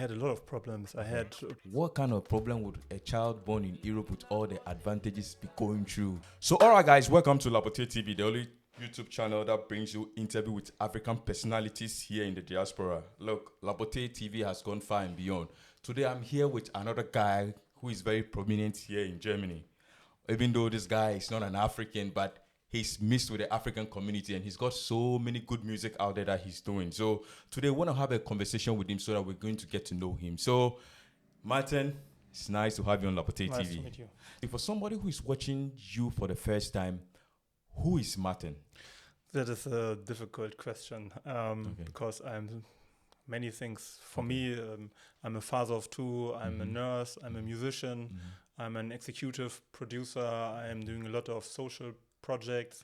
I had a lot of problems. I had What kind of problem would a child born in Europe with all the advantages be going through? So, all right, guys, welcome to LapoteeTV, the only YouTube channel that brings you interview with African personalities here in the diaspora. Look, LapoteeTV has gone far and beyond. Today, I'm here with another guy who is very prominent here in Germany. Even though this guy is not an African, but he's mixed with the African community and he's got so many good music out there that he's doing. So today we want to have a conversation with him so that we're going to get to know him. So Martin, it's nice to have you on Lapotee nice TV. to meet you. For somebody who is watching you for the first time, who is Martin? That is a difficult question because I'm many things. For me, I'm a father of two. I'm a nurse. I'm a musician. I'm an executive producer. I'm doing a lot of social projects,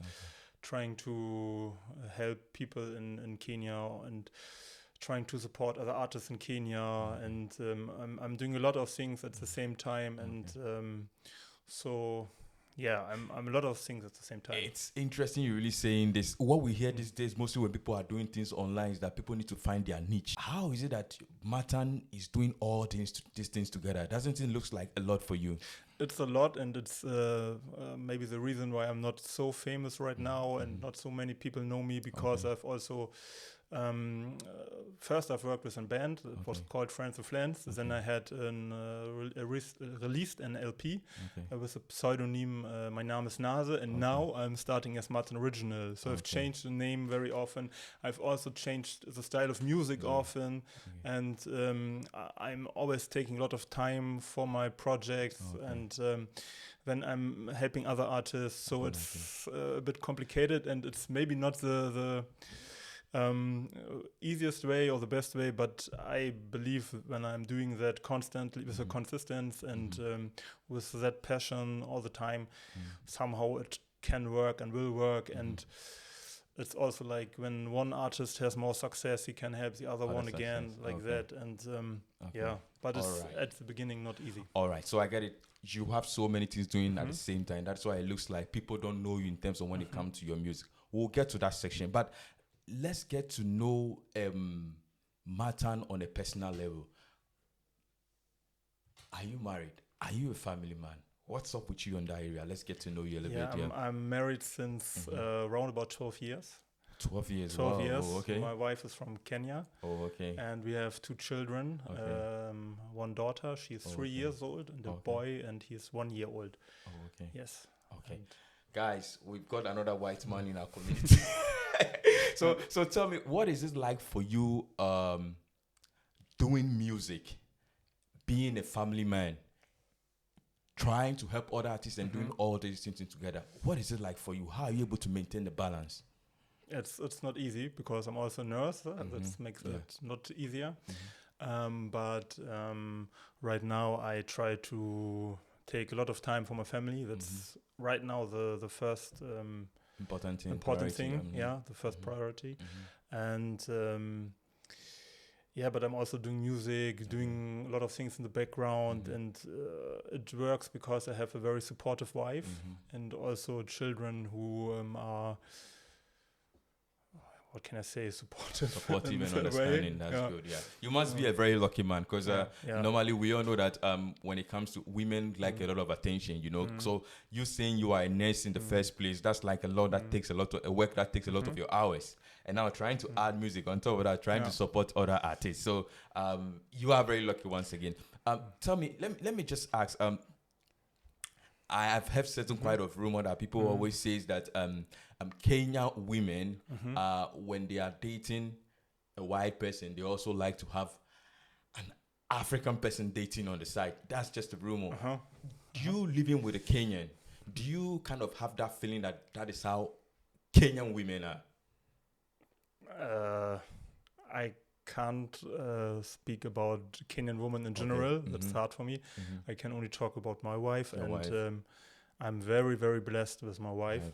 trying to help people in Kenya and trying to support other artists in Kenya. And I'm doing a lot of things at the same time. And so, yeah, I'm a lot of things at the same time. It's interesting you're really saying this. What we hear these days, mostly when people are doing things online, is that people need to find their niche. How is it that Martin is doing all these things together? Doesn't it look like a lot for you? It's a lot, and it's maybe the reason why I'm not so famous right now and not so many people know me, because I've also first I've worked with a band that was called Friends of Lands. Then I had released an LP with a pseudonym. My name is Nase, and now I'm starting as Martin Original. So I've changed the name very often. I've also changed the style of music often, and I'm always taking a lot of time for my projects, and then I'm helping other artists. So it's a bit complicated, and it's maybe not the easiest way or the best way, but I believe when I'm doing that constantly with a consistency and with that passion all the time, somehow it can work and will work. And it's also like when one artist has more success, he can help the other one again, like that. And yeah, but it's at the beginning not easy. All right, so I get it. You have so many things doing at the same time. That's why it looks like people don't know you in terms of when it comes to your music. We'll get to that section, but let's get to know Martin on a personal level. Are you married? Are you a family man? What's up with you in that area? Let's get to know you a little bit. I'm married since around about 12 years. 12 years. 12 years. Oh, okay. My wife is from Kenya. Oh, okay. And we have two children. One daughter, she's 3 years old, and a boy, and he's 1 year old. Oh, okay. Yes. Okay. And guys, we've got another white man in our community. So tell me, what is it like for you doing music, being a family man, trying to help other artists and doing all these things together? What is it like for you? How are you able to maintain the balance? It's not easy because I'm also a nurse. That makes it not easier. But right now I try to take a lot of time for my family. That's right now the first important thing. The first priority. And but I'm also doing music, doing a lot of things in the background, and it works because I have a very supportive wife and also children who are, what can I say, supportive and understanding. That's good. Yeah, you must be a very lucky man, because normally we all know that when it comes to women, like a lot of attention, you know. So you saying you are a nurse in the first place, that's like a lot that takes a lot of work, that takes a lot of your hours, and now trying to add music on top of that, trying to support other artists. So you are very lucky once again. Tell me, let me just ask. I have heard certain quite of rumor that people always says that Kenyan women, when they are dating a white person, they also like to have an African person dating on the side. That's just a rumor. You living with a Kenyan, do you kind of have that feeling that that is how Kenyan women are? I can't speak about Kenyan women in general. That's hard for me. I can only talk about my wife. I'm very, very blessed with my wife.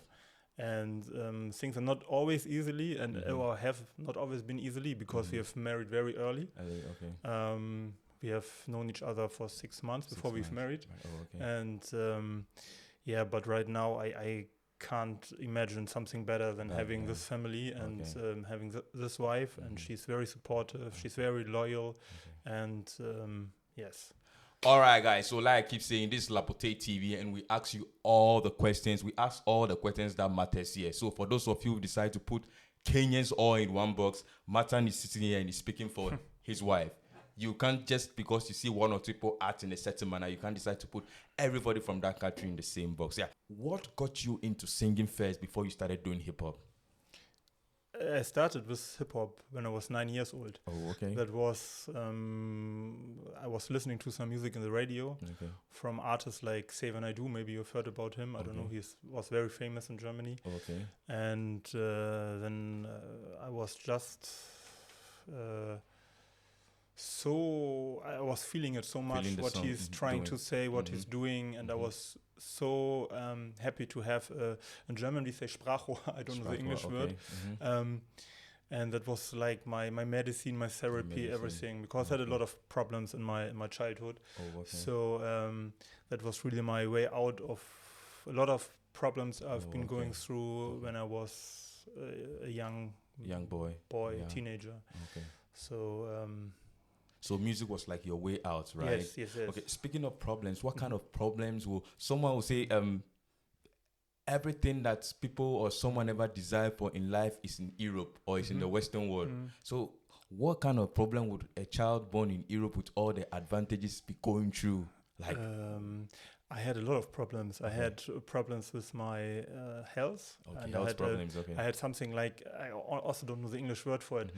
And things are not always easily, and or have not always been easily, because we have married very early. We have known each other for 6 months before we've married. And but right now I can't imagine something better than having this family and having this wife. And she's very supportive. She's very loyal. And yes. All right, guys. So like I keep saying, this is LapoteeTV, and we ask you all the questions. We ask all the questions that matters here. So for those of you who decide to put Kenyans all in one box, Mattan is sitting here and he's speaking for his wife. You can't just because you see one or two people act in a certain manner, you can't decide to put everybody from that country in the same box. Yeah. What got you into singing first before you started doing hip hop? I started with hip hop when I was 9 years old. Oh, okay. That was I was listening to some music in the radio from artists like Say When I Do. Maybe you've heard about him. I don't know. He was very famous in Germany. Okay. And then I was just I was feeling it so much, what he's trying to say, what he's doing, and I was so happy to have in German we say Sprachrohr, I don't know the English word, and that was like my medicine, my therapy, everything, because I had a lot of problems in my childhood. So that was really my way out of a lot of problems I've been going through when I was a young boy, teenager. So music was like your way out, right? Yes. Okay, speaking of problems, what kind of problems someone will say everything that people or someone ever desire for in life is in Europe or is in the Western world. So what kind of problem would a child born in Europe with all the advantages be going through? Like I had a lot of problems. I had problems with my health. And health problems, I had something like, I also don't know the English word for it.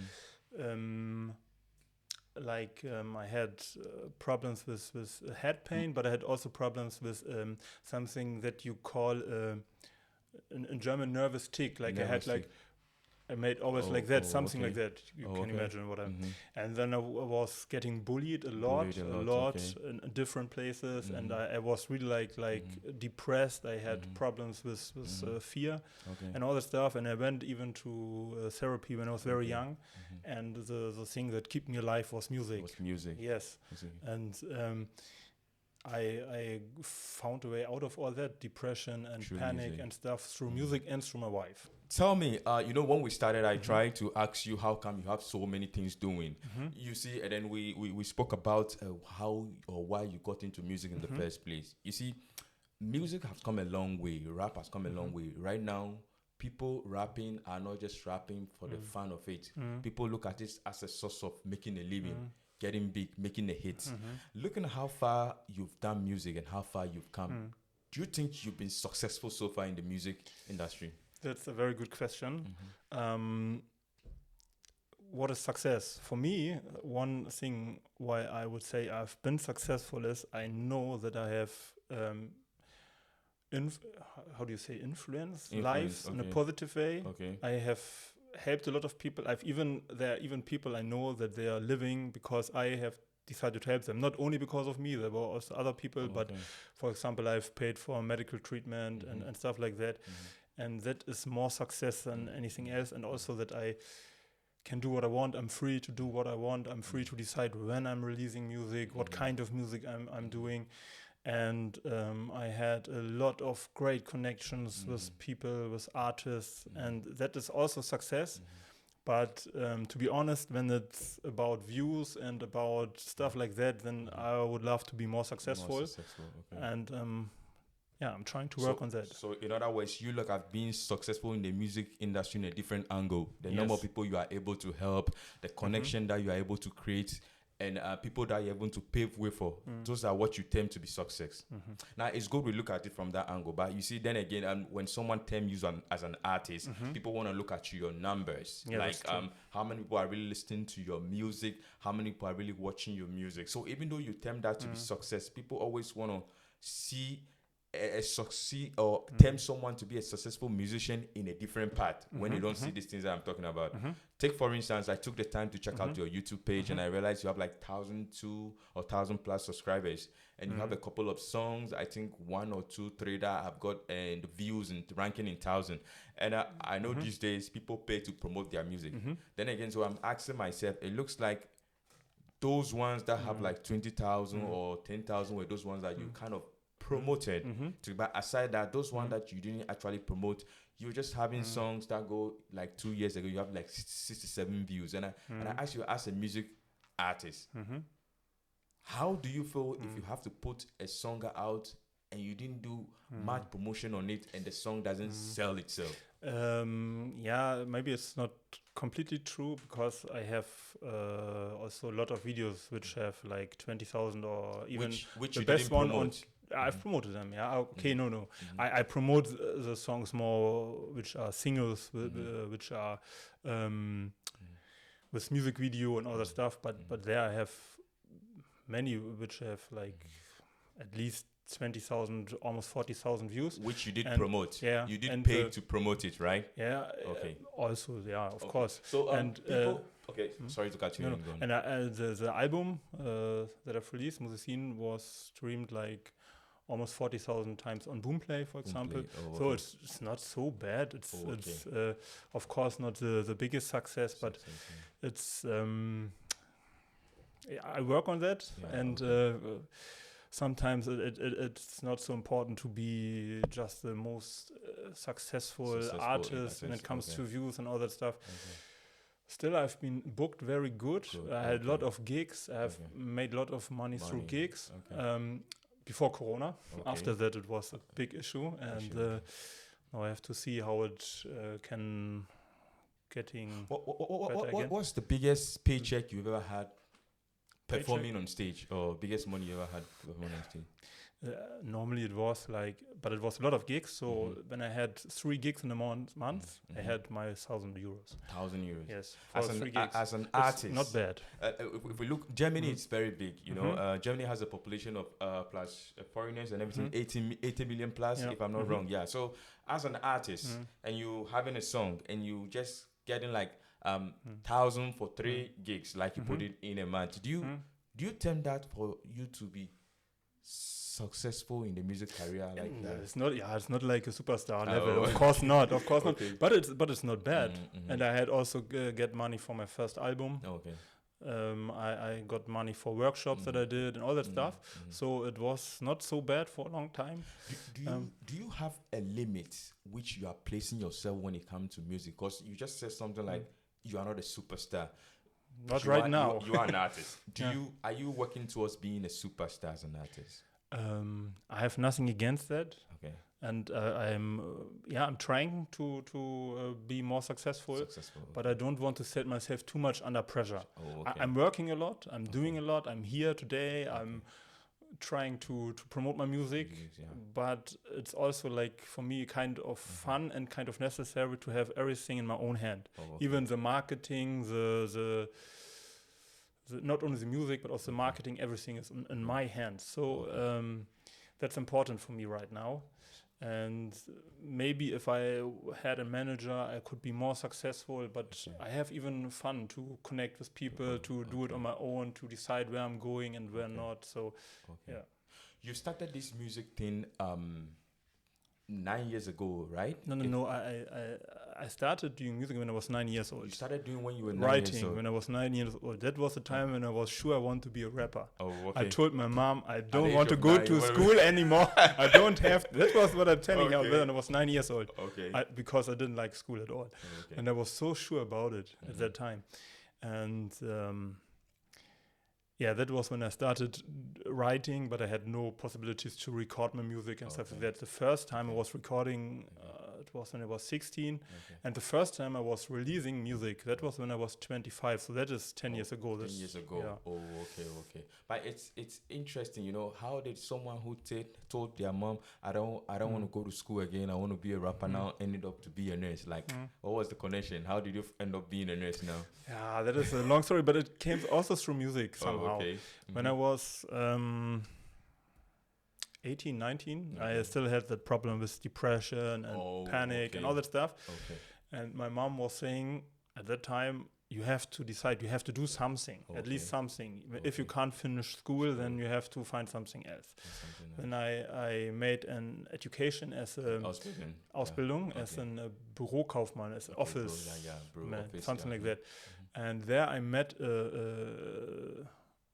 I had problems with head pain, but I had also problems with something that you call in German nervous tick. Like I had like I made always like that, something like that. You can imagine what I'm. And then I was getting bullied a lot in different places, and I was really like depressed. I had problems with fear and all that stuff. And I went even to therapy when I was very young. And the thing that kept me alive was music. Yes. And I found a way out of all that depression and panic and stuff through music and through my wife. Tell me, when we started, I tried to ask you how come you have so many things doing. You see, and then we spoke about how or why you got into music in the first place. You see, music has come a long way. Rap has come a long way. Right now, people rapping are not just rapping for the fun of it. People look at it as a source of making a living. Getting big, making a hit. Looking at how far you've done music and how far you've come, do you think you've been successful so far in the music industry? That's a very good question. What is success? For me, one thing why I would say I've been successful is I know that I have influence lives in a positive way. I have helped a lot of people. There are even people I know that they are living because I have decided to help them. Not only because of me, there were also other people, but for example, I've paid for medical treatment and stuff like that. And that is more success than anything else. And also that I can do what I want. I'm free to do what I want. I'm free to decide when I'm releasing music, what kind of music I'm doing. And I had a lot of great connections with people, with artists, and that is also success. But to be honest, when it's about views and about stuff like that, then I would love to be more successful. And I'm trying to work on that. So in other words, you look at being successful in the music industry in a different angle. The number of people you are able to help, the connection that you are able to create, and people that you're able to pave way for. Those are what you term to be success. Now, it's good we look at it from that angle. But you see, then again, when someone terms you as an artist, people want to look at your numbers. How many people are really listening to your music? How many people are really watching your music? So even though you term that to be success, people always want to see succeed or term someone to be a successful musician in a different path when you don't see these things that I'm talking about. Take, for instance, I took the time to check out your YouTube page and I realized you have like 1,002 or 1,000+ subscribers, and you have a couple of songs, I think 1 or 2, 3 that have got the views and ranking in 1,000. And I know these days people pay to promote their music. Then again, so I'm asking myself, it looks like those ones that have like 20,000 or 10,000 were those ones that you kind of promoted. But aside that, those ones that you didn't actually promote, you're just having songs that go like 2 years ago, you have like 67 views. And I ask you, as a music artist, how do you feel if you have to put a song out and you didn't do much promotion on it and the song doesn't sell itself? Yeah, maybe it's not completely true, because I have also a lot of videos which have like 20,000 or even which the you best didn't one promote. I've promoted them. Yeah. Okay. No. I promote the songs more, which are singles, which are with music video and other stuff. But there I have many which have like at least 20,000, almost 40,000 views. Which you did promote. Yeah. You did pay to promote it, right? Yeah. Okay. Also, yeah, of course. So people. Okay. Sorry to cut you. No. And the album that I've released, Musicine, was streamed like almost 40,000 times on Boomplay, for example. So it's not so bad. It's of course not the biggest success, but it's I work on that, and sometimes it's not so important to be just the most successful artist when it comes to views and all that stuff. Still, I've been booked very good. I had a lot of gigs. I've made a lot of money through gigs. Before Corona. After that, it was a big issue, and now I have to see how it can getting better again. What's the biggest paycheck you've ever had performing on stage, or biggest money you ever had performing on stage? Normally it was like, but it was a lot of gigs. So when I had 3 gigs in a month, I had my 1,000 euros. 1,000 euros. Yes, for 3 gigs. As an artist, it's not bad. If we look, Germany, it's very big. You know, Germany has a population of plus foreigners and everything, 80 million plus, if I'm not wrong. Yeah. So as an artist, and you having a song, and you just getting like 1,000 for 3 gigs, like you put it in a month. Do you tempt that for you to be successful in the music career like that? It's not like a superstar level. Of course not. But it's not bad. And I had also get money for my first album. I got money for workshops that I did and all that stuff. So it was not so bad for a long time. Do you have a limit which you are placing yourself when it comes to music? Because you just said something like you are not a superstar. Not right now. You are an artist. Are you working towards being a superstar as an artist? I have nothing against that. Okay. And I'm trying to be more successful. But I don't want to set myself too much under pressure. I'm working a lot. I'm doing a lot. I'm here today. I'm trying to promote my music. But it's also like, for me, kind of fun and kind of necessary to have everything in my own hand. Even the marketing, the not only the music, but also the marketing, everything is in my hands. So that's important for me right now. And maybe if I had a manager, I could be more successful. But I have even fun to connect with people, to do it on my own, to decide where I'm going and where not. So, yeah. You started this music thing 9 years ago, right? No. I started doing music when I was 9 years old. You started doing when you were 9 Writing years old? when I was 9 years old. That was the time when I was sure I want to be a rapper. I told my mom I don't want to go to school anymore. I don't have. That was what I'm telling her when I was 9 years old. Because I didn't like school at all, and I was so sure about it at that time, and. That was when I started writing, but I had no possibilities to record my music and stuff like that. The first time I was recording, it was when I was 16. And the first time I was releasing music, that was when I was 25. So that is 10 years ago. 10 years ago. Yeah. Oh, okay. But it's interesting, you know, how did someone who told their mom, I don't want to go to school again, I want to be a rapper now, ended up to be a nurse? Like, what was the connection? How did you end up being a nurse now? Yeah, that is a long story, but it came also through music somehow. When I was 18, 19, I still had that problem with depression and panic and all that stuff. And my mom was saying at that time, you have to decide, you have to do something, at least something. If you can't finish school, then you have to find something else. Then I made an education as a Ausbildung, as a Bürokaufmann, as an office man, something like that. And there I met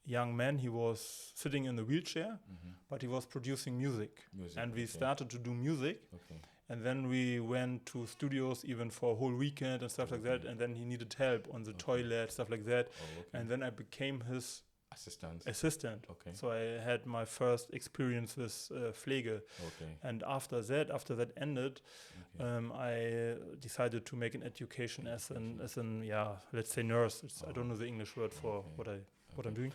young man. He was sitting in a wheelchair, but he was producing music. And we started to do music. And then we went to studios even for a whole weekend and stuff like that. And then he needed help on the toilet, stuff like that. And then I became his assistant. So I had my first experience with Pflege. And after that ended, I decided to make an education as an let's say nurse. I don't know the English word for what I'm doing.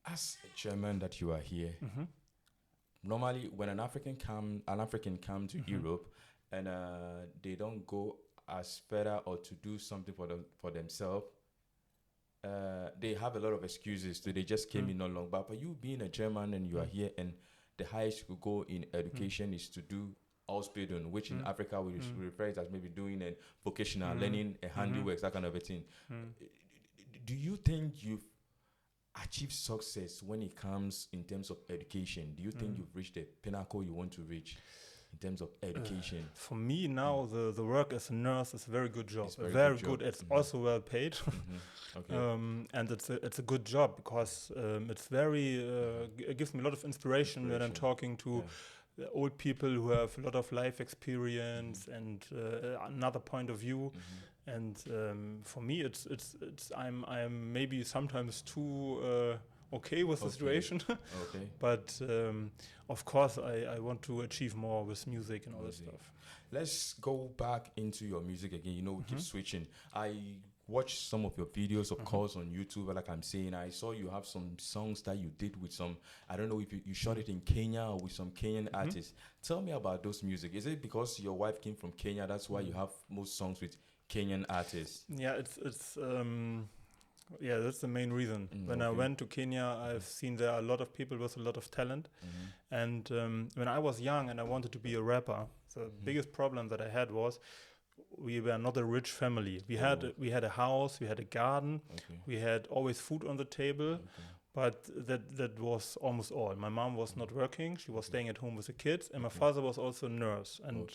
As a German that you are here, normally when an African come to Europe and they don't go as further or to do something for themselves, they have a lot of excuses. So they just came in not long. But you being a German and you are here, and the highest you could go in education is to do Ausbildung, which in Africa we refer it as maybe doing a vocational learning, a handiwork, that kind of a thing. Do you think you've achieved success when it comes in terms of education? Do you think you've reached the pinnacle you want to reach in terms of education? For me now, the work as a nurse is a very good job. It's very good. It's also well paid. And it's a good job because it's very it gives me a lot of inspiration when I'm talking to old people who have a lot of life experience and another point of view. And for me, I'm maybe sometimes too okay with the situation. But of course, I want to achieve more with music and all this stuff. Let's go back into your music again. You know, we keep switching. I watched some of your videos, of course, on YouTube. Like I'm saying, I saw you have some songs that you did with some, I don't know if you shot it in Kenya or with some Kenyan artists. Tell me about those music. Is it because your wife came from Kenya, that's why you have most songs with Kenyan artists? Yeah, it's that's the main reason. When I went to Kenya, I've seen there are a lot of people with a lot of talent. And when I was young and I wanted to be a rapper, the biggest problem that I had was we were not a rich family. We had a house, we had a garden, we had always food on the table, but that was almost all. My mom was not working; she was staying at home with the kids, and my father was also a nurse, and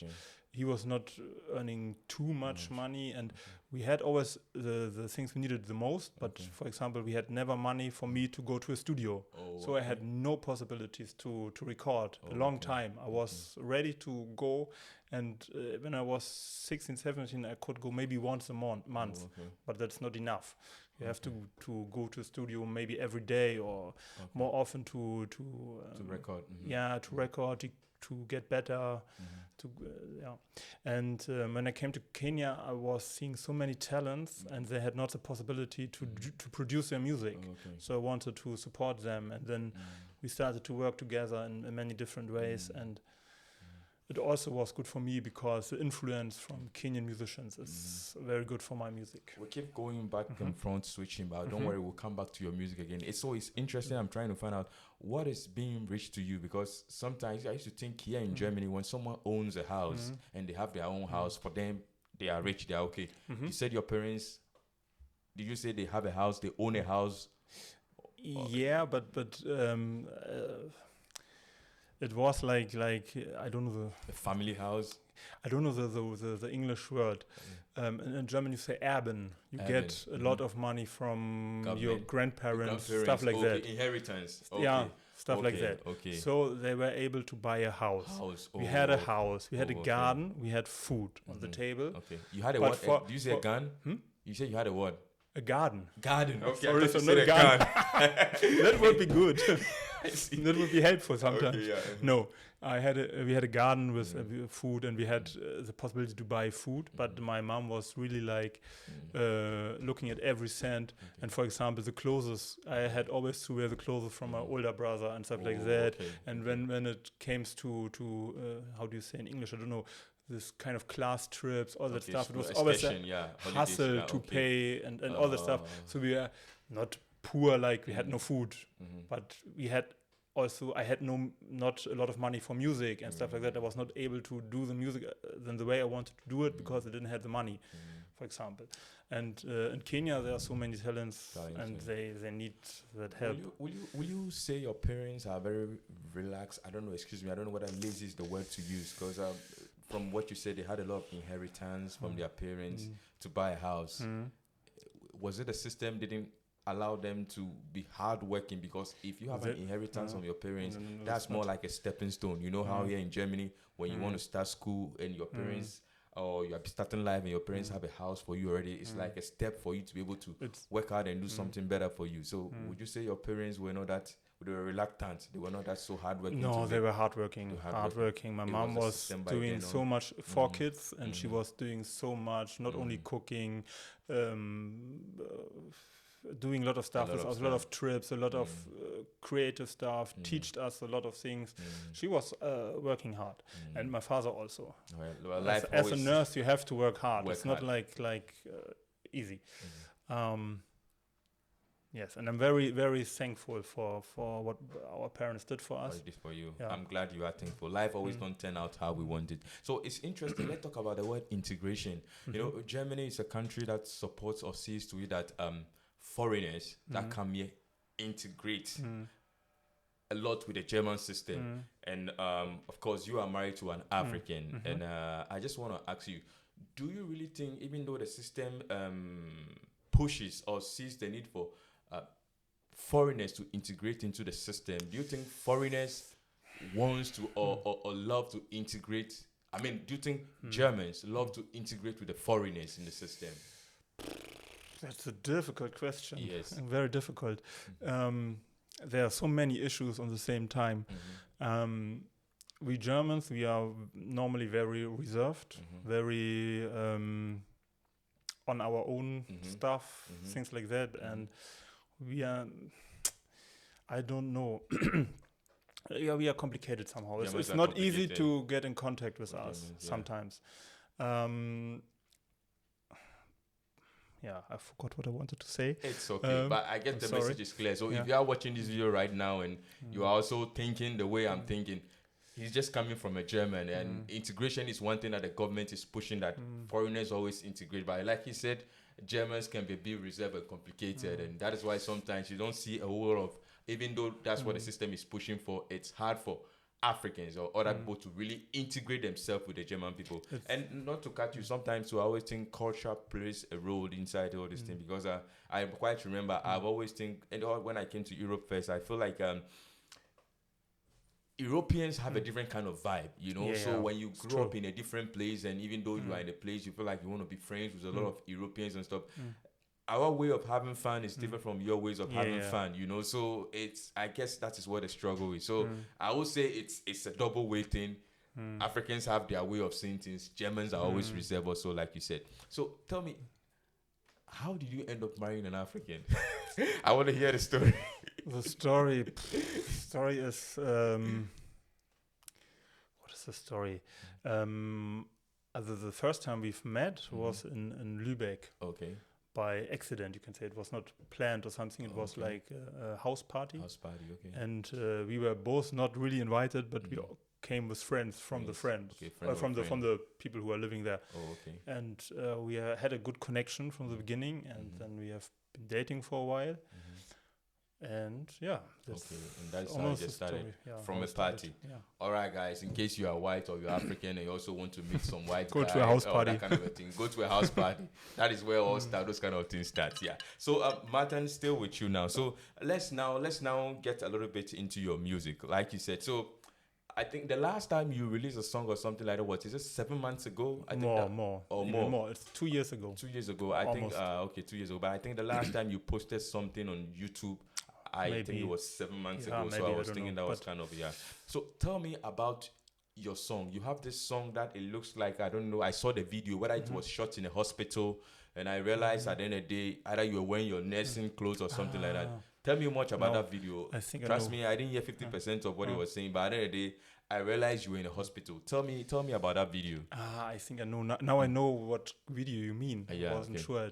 he was not earning too much money. And we had always the things we needed the most. But for example, we had never money for me to go to a studio, so I had no possibilities to record a long time. I was ready to go. And when I was 16, 17, I could go maybe once a month, but that's not enough. You have to go to a studio maybe every day or more often to record. To record, to get better. And when I came to Kenya, I was seeing so many talents, and they had not the possibility to produce their music. So I wanted to support them, and then we started to work together in many different ways. And it also was good for me because the influence from Kenyan musicians is very good for my music. We keep going back and front, switching, but don't worry, we'll come back to your music again. It's always interesting. I'm trying to find out what is being rich to you, because sometimes I used to think here in Germany, when someone owns a house and they have their own house, for them, they are rich, they are okay. You said your parents, did you say they have a house, they own a house? Yeah, but it was like I don't know the family house. I don't know the English word. In German you say Erben. You get a lot of money from your grandparents, stuff like that. Inheritance. Stuff like that. So they were able to buy a house. We had a house. We had a garden. We had food on the table. You had a what? Do you say a gun? You said you had a what? A garden. Garden. Okay. Sorry, so not a gun. That would be good. That would be helpful sometimes. No, we had a garden with food, and we had the possibility to buy food. But my mom was really like looking at every cent. And for example, the clothes, I had always to wear the clothes from my older brother and stuff like that. And when it came to how do you say in English? I don't know. This kind of class trips, all that stuff. It was always a hustle to pay and all that stuff. So we were not poor, like we had no food, but we had also, I had not a lot of money for music and stuff like that. I was not able to do the music in the way I wanted to do it because I didn't have the money, for example. And in Kenya, there are so many talents, and they need that help. Will you say your parents are very relaxed? I don't know, excuse me, I don't know whether lazy is the word to use, because from what you said, they had a lot of inheritance from their parents to buy a house. Was it a system didn't allow them to be hardworking? Because if you have an inheritance from your parents, that's more like a stepping stone. You know how here in Germany, when you want to start school and your parents, or you are starting life and your parents have a house for you already, it's like a step for you to be able to work hard and do something better for you. So would you say your parents were not that, they were reluctant, they were not that so hardworking? No, they were hardworking. My mom was doing so much, 4 kids, and she was doing so much, not only cooking, doing a lot of stuff with us, a lot of trips, a lot of creative stuff, teached us a lot of things. She was working hard, and my father also. Well, as a nurse, you have to work hard. It's not like easy. Yes, and I'm very, very thankful for what our parents did for us. What it did for you. Yeah. I'm glad you are thankful. Life always don't turn out how we want it. So it's interesting. Let's talk about the word integration. You know, Germany is a country that supports or sees to it that foreigners that come here integrate a lot with the German system. And of course, you are married to an African. And I just want to ask you, do you really think, even though the system pushes or sees the need for foreigners to integrate into the system, do you think foreigners wants to or love to integrate? I mean, do you think Germans love to integrate with the foreigners in the system? That's a difficult question. Yes. Very difficult. There are so many issues on the same time. We Germans, we are normally very reserved, very on our own stuff, things like that. And we are, I don't know. Yeah, we are complicated somehow. It's not easy to get in contact with us sometimes. Yeah, I forgot what I wanted to say. It's okay, but I guess the message is clear. So if you are watching this video right now and you are also thinking the way I'm thinking, he's just coming from a German, and integration is one thing that the government is pushing, that foreigners always integrate. But like he said, Germans can be a bit reserved and complicated, and that is why sometimes you don't see a whole lot of, even though that's what the system is pushing for, it's hard for Africans or other people to really integrate themselves with the German people. And not to cut you, sometimes I always think culture plays a role inside all this thing, because I quite remember I've always think, and when I came to Europe first, I feel like Europeans have a different kind of vibe, you know. So when you grow up in a different place, and even though you are in a place, you feel like you want to be friends with a lot of Europeans and stuff. Our way of having fun is different from your ways of having fun, you know. So I guess that is what the struggle is. So I would say it's a double way thing. Africans have their way of seeing things. Germans are always reserved, also, like you said. So tell me, how did you end up marrying an African? I want to hear the story. The story is what is the story? The first time we've met was in Lübeck. Okay. By accident, you can say. It was not planned or something. It was like a house party. Okay. And we were both not really invited, but we came with friends from the friends, from the people who are living there. Oh, okay. And we had a good connection from the beginning, and then we have been dating for a while. And that's and that's how it just started from a party. All right, guys, in case you are white or you're African and you also want to meet some white go to a house party, that kind of a thing. Go to a house party. That is where all those kind of things start. Yeah. So Mattan, still with you now. So let's now get a little bit into your music, like you said. So I think the last time you released a song or something like that, what is it, 7 months ago? I think more. It's 2 years ago. 2 years ago, I think. 2 years ago. But I think the last time you posted something on YouTube, I think it was 7 months ago. So I was thinking that was kind of, So tell me about your song. You have this song that it looks like, I don't know, I saw the video, whether it was shot in a hospital, and I realized at the end of the day, either you were wearing your nursing clothes or something like that. Tell me much about that video. Trust me, I didn't hear 50% of what he was saying, but at the end of the day, I realized you were in a hospital. Tell me about that video. I think I know. Now I know what video you mean. I wasn't sure.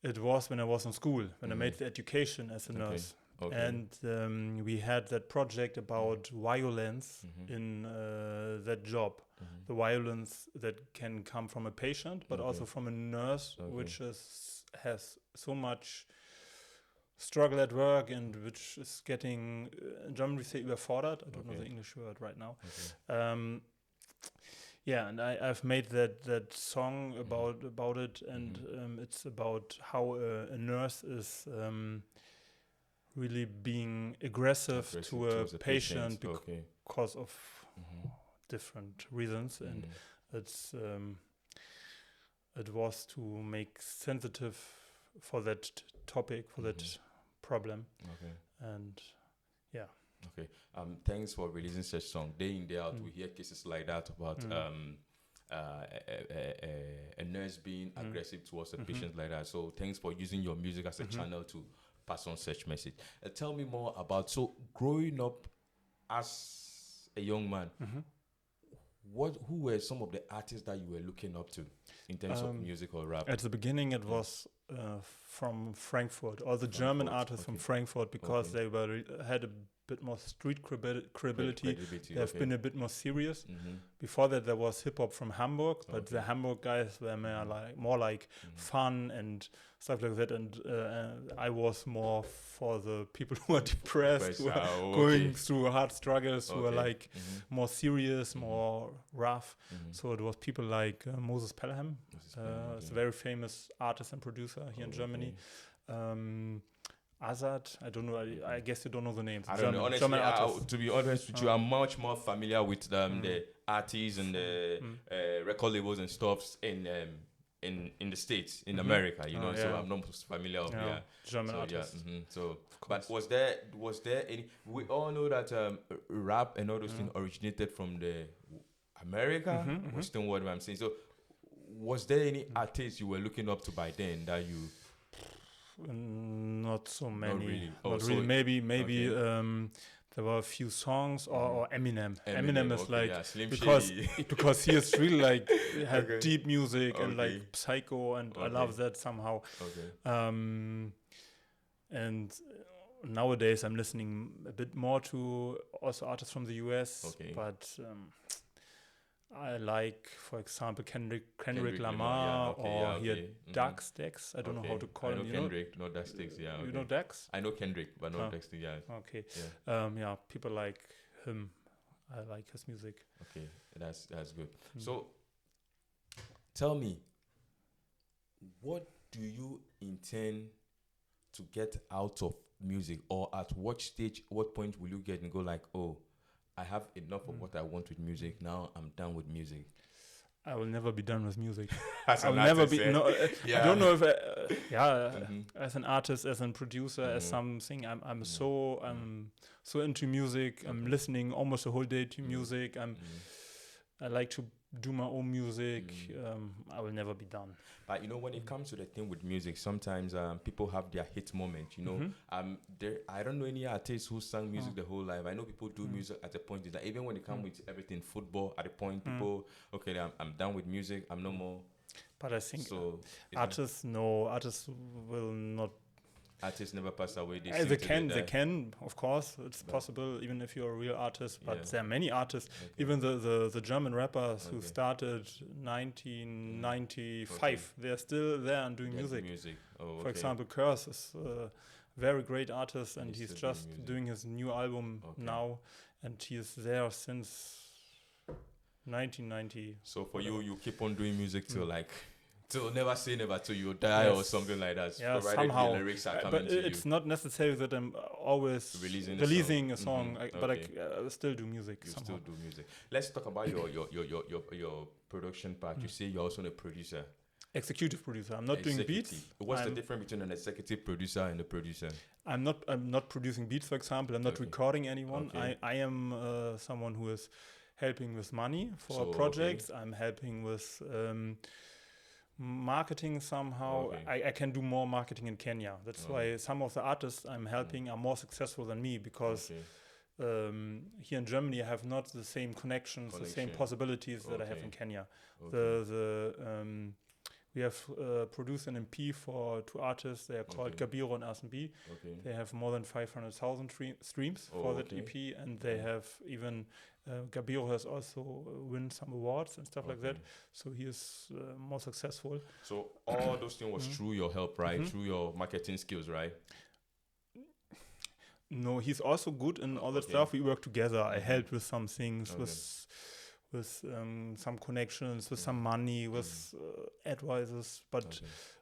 It was when I was in school, when I made the education as a nurse. Okay. And we had that project about violence in that job. The violence that can come from a patient, but also from a nurse, which has so much struggle at work and which is getting, in German we say überfordert. I don't know the English word right now. Yeah, and I've made that song about it, and it's about how a nurse is really being aggressive to a patient because of different reasons, and it was to make sensitive for that topic, for that problem, and yeah. Okay. Thanks for releasing such song. Day in, day out, we hear cases like that about a nurse being aggressive towards a patient like that. So thanks for using your music as a channel to pass on such message. Tell me more about, so growing up as a young man, who were some of the artists that you were looking up to in terms of music or rap? At the beginning, it was from Frankfurt, all the German artists from Frankfurt, because they had a bit more street credibility. They have been a bit more serious. Before that, there was hip hop from Hamburg, but the Hamburg guys were more like fun and stuff like that. And I was more for the people who are depressed, who are going through hard struggles, who are like more serious, more rough. So it was people like Moses Pelham. It's a very famous artist and producer here in Germany. Azad, I don't know. I guess you don't know the names. I don't know. Honestly, to be honest with you, I'm much more familiar with the artists and the record labels and stuff in the States, in America. You know, so I'm not familiar with German artists. So, but was there any? We all know that rap and all those things originated from the America. Was still what I'm saying. So, was there any artists you were looking up to by then that you? Not so many. Not really. Maybe there were a few songs or Eminem. Eminem is like because he is really like had deep music and like psycho, and I love that somehow. And nowadays I'm listening a bit more to also artists from the US, but I like, for example, Kendrick Lamar, Dax. I don't know how to call him. I know Kendrick, not Dax. You know Dax? I know Kendrick, but not Dax. Okay. People like him. I like his music. Okay, that's good. So, tell me, what do you intend to get out of music, or at what point will you get and go like, oh, I have enough of what I want with music. Now I'm done with music. I will never be done with music. I will never be. I don't know if. As an artist, as a producer, as something, I'm so into music. I'm listening almost the whole day to music. I like to do my own music. I will never be done. But you know, when it comes to the thing with music, sometimes people have their hit moment. You know, I don't know any artist who sang music the whole life. I know people do music at a point that even when it comes with everything, football, at a point people, I'm done with music. I'm no more. But I think artists will not. Artists never pass away. They can, of course, it's possible, even if you're a real artist. But there are many artists, even the German rappers who started 1995. They're still there and doing music. For example, Curse is a very great artist, and he's just doing his new album now, and he is there since 1990. So for you keep on doing music till like. So never say never till you die or something like that. Yeah, somehow. The lyrics are coming to it's not necessary that I'm always releasing a song, but I still do music. Still do music. Let's talk about your production part. You say you're also a producer. Executive producer. I'm not doing beats. What's the difference between an executive producer and a producer? I'm not producing beats, for example. I'm not recording anyone. I am someone who is helping with money for projects. I'm helping with marketing somehow. I can do more marketing in Kenya. That's why some of the artists I'm helping are more successful than me, because here in Germany I have not the same connections, the same possibilities that I have in Kenya. We have produced an EP for two artists. They are called Gabiro and RSB. They have more than 500,000 streams for that EP, and they have even Gabiro has also won some awards and stuff like that. So he is more successful. So all those things was through your help, right? Through your marketing skills, right? No, he's also good in all that stuff. We work together. I helped with some things with some connections, with some money, with advisors. But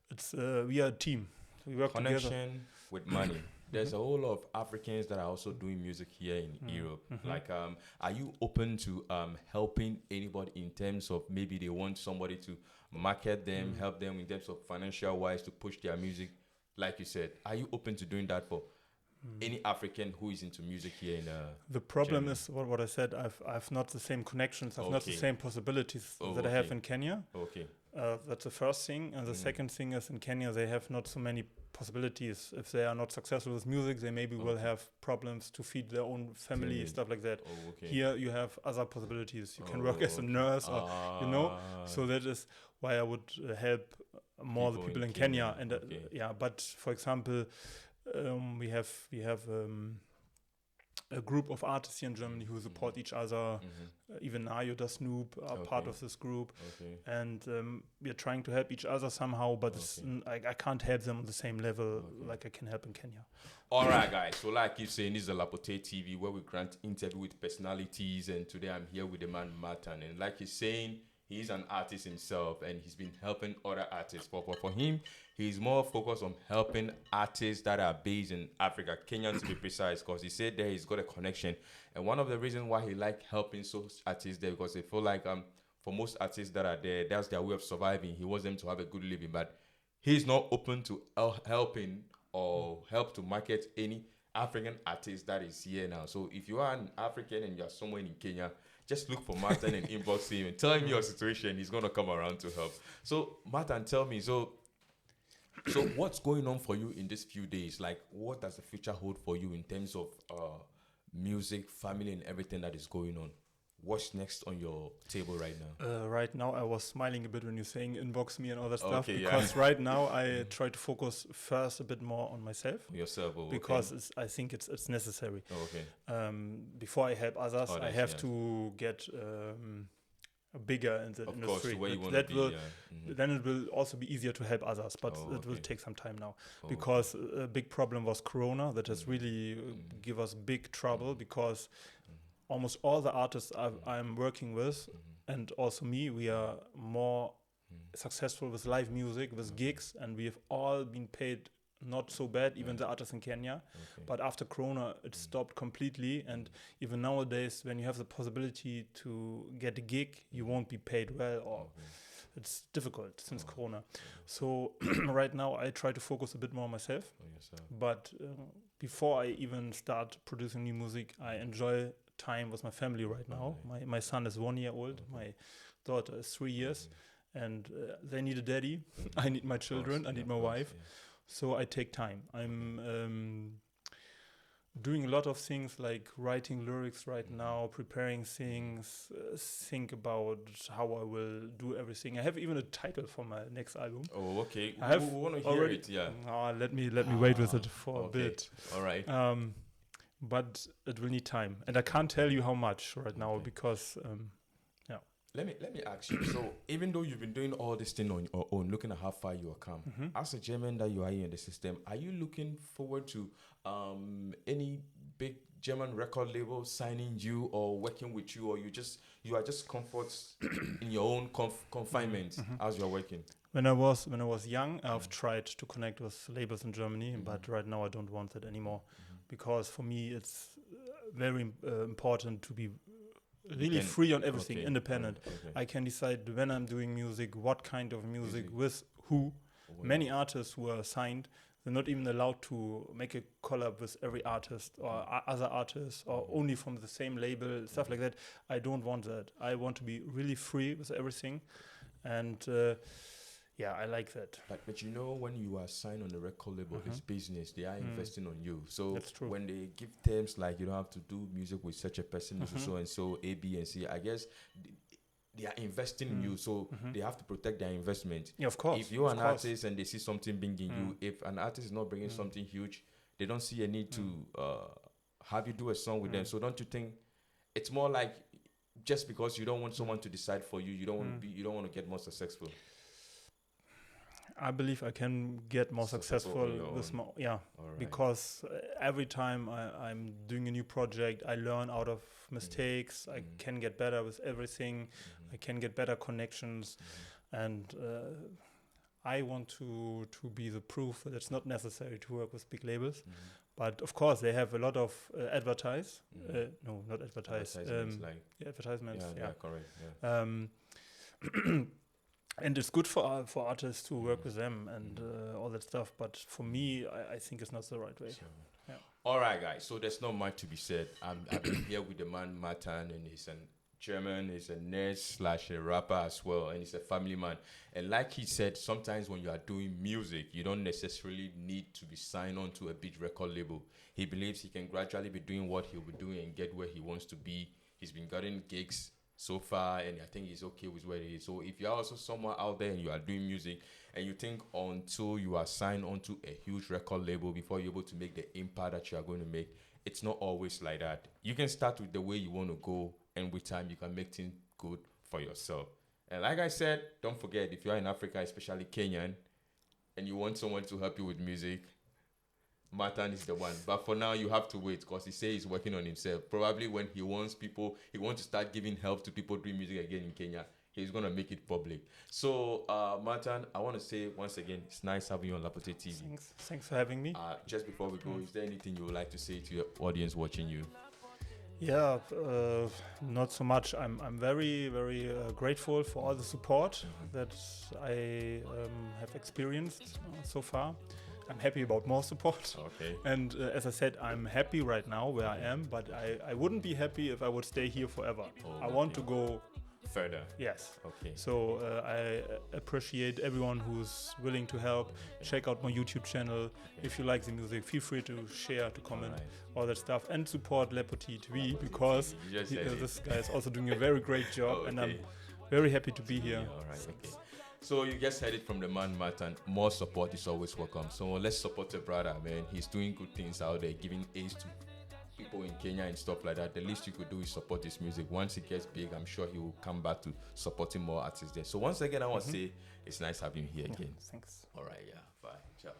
it's we are a team. We work together. Connection with money. There's a whole lot of Africans that are also doing music here in Europe. Like, are you open to helping anybody in terms of maybe they want somebody to market them, help them in terms of financial wise to push their music? Like you said, are you open to doing that for any African who is into music here in the problem Germany? is what I said. I've not the same connections. I've not the same possibilities that I have in Kenya. Okay. That's the first thing, and the second thing is in Kenya they have not so many possibilities. If they are not successful with music, they maybe will have problems to feed their own family, stuff like that. Here you have other possibilities. You can work as a nurse, or So that is why I would help more the people in Kenya. And but for example, we have a group of artists here in Germany who support each other. Even Nayo does Snoop are part of this group, and we are trying to help each other somehow. But I can't help them on the same level like I can help in Kenya. All right, guys. So like you saying, this is a LapoteeTV where we grant interview with personalities, and today I'm here with the man Mattan, and like he's saying, he's an artist himself, and he's been helping other artists. But for him, he's more focused on helping artists that are based in Africa, Kenyan to be precise, because he said there he's got a connection. And one of the reasons why he like helping those artists there, because they feel like for most artists that are there, that's their way of surviving. He wants them to have a good living, but he's not open to helping or help to market any African artist that is here now. So if you are an African and you're somewhere in Kenya, just look for Mattan and inbox him and tell him your situation. He's going to come around to help. So Mattan, tell me, so what's going on for you in these few days? Like, what does the future hold for you in terms of music, family, and everything that is going on? What's next on your table right now? Right now, I was smiling a bit when you're saying inbox me and all that stuff, because right now I try to focus first a bit more on myself. Yourself, because I think it's necessary. Before I help others, I have to get bigger in the industry. Then it will also be easier to help others, but it will take some time now, because a big problem was Corona that has really give us big trouble, because almost all the artists I'm working with, and also me, we are more successful with live music, with gigs, and we have all been paid not so bad, even the artists in Kenya. But after Corona, it stopped completely, and even nowadays, when you have the possibility to get a gig, you won't be paid well, or it's difficult since Corona. So right now, I try to focus a bit more on myself. But before I even start producing new music, I enjoy time with my family right now. My son is 1 year old. My daughter is 3 years, and they need a daddy. I need my children. I need my wife. So I take time. I'm doing a lot of things like writing lyrics right now, preparing things, think about how I will do everything. I have even a title for my next album. Oh, okay. I want to hear it. Yeah. Let me wait with it for a bit. All right. But it will need time, and I can't tell you how much right now, because Let me ask you. So even though you've been doing all this thing on your own, looking at how far you have come, as a German that you are here in the system, are you looking forward to any big German record label signing you or working with you, or you are just comfort in your own confinement as you're working? When I was young, I've tried to connect with labels in Germany, but right now I don't want that anymore, because for me it's very important to be really free on everything, independent. I can decide when I'm doing music, what kind of music, with who. Many artists who are signed, they're not even allowed to make a collab with every artist or other artists, or only from the same label, stuff like that. I don't want that. I want to be really free with everything, and I like that. But you know, when you are signed on the record label, it's business. They are investing on you. So when they give terms like you don't have to do music with such a person, so and so, A, B, and C, I guess they are investing in you. So they have to protect their investment. Yeah, of course. If you're an artist and they see something bringing you, if an artist is not bringing something huge, they don't see a need to have you do a song with them. So don't you think it's more like just because you don't want someone to decide for you, you don't want to get more successful? I believe I can get more successful with because every time I'm doing a new project, I learn out of mistakes. I can get better with everything. I can get better connections, and I want to be the proof that it's not necessary to work with big labels. But of course, they have a lot of advertisements. Advertisements. Yeah, correct. And it's good for artists to work with them and all that stuff. But for me, I think it's not the right way. So, all right, guys. So there's not much to be said. I've been here with the man Mattan, and he's a German, he's a nurse / a rapper as well, and he's a family man. And like he said, sometimes when you are doing music, you don't necessarily need to be signed on to a big record label. He believes he can gradually be doing what he'll be doing and get where he wants to be. He's been getting gigs so far, and I think he's okay with where he is. So if you're also somewhere out there and you are doing music and you think until you are signed onto a huge record label before you're able to make the impact that you are going to make, it's not always like that. You can start with the way you want to go, and with time you can make things good for yourself. And like I said, don't forget, if you're in Africa, especially Kenyan, and you want someone to help you with music, Mattan is the one. But for now, you have to wait, because he says he's working on himself. Probably when he wants to start giving help to people doing music again in Kenya, he's going to make it public. So, Mattan, I want to say once again, it's nice having you on LapoteeTV. Thanks for having me. Just before we go, is there anything you would like to say to your audience watching you? Yeah, not so much. I'm very, very grateful for all the support that I have experienced so far. I'm happy about more support. Okay. And as I said, I'm happy right now where I am, but I wouldn't be happy if I would stay here forever. I want to go further. Yes. Okay. So I appreciate everyone who's willing to help. Check out my YouTube channel. If you like the music, feel free to share, to comment, all that stuff, and support LapoteeTV, because this guy is also doing a very great job, and I'm very happy to be here. All right. Okay. So you just heard it from the man Mattan. More support is always welcome. So let's support the brother, man. He's doing good things out there, giving aids to people in Kenya and stuff like that. The least you could do is support his music. Once it gets big, I'm sure he will come back to supporting more artists there. So once again, I want to say it's nice having you here again. Thanks. All right, yeah. Bye. Ciao.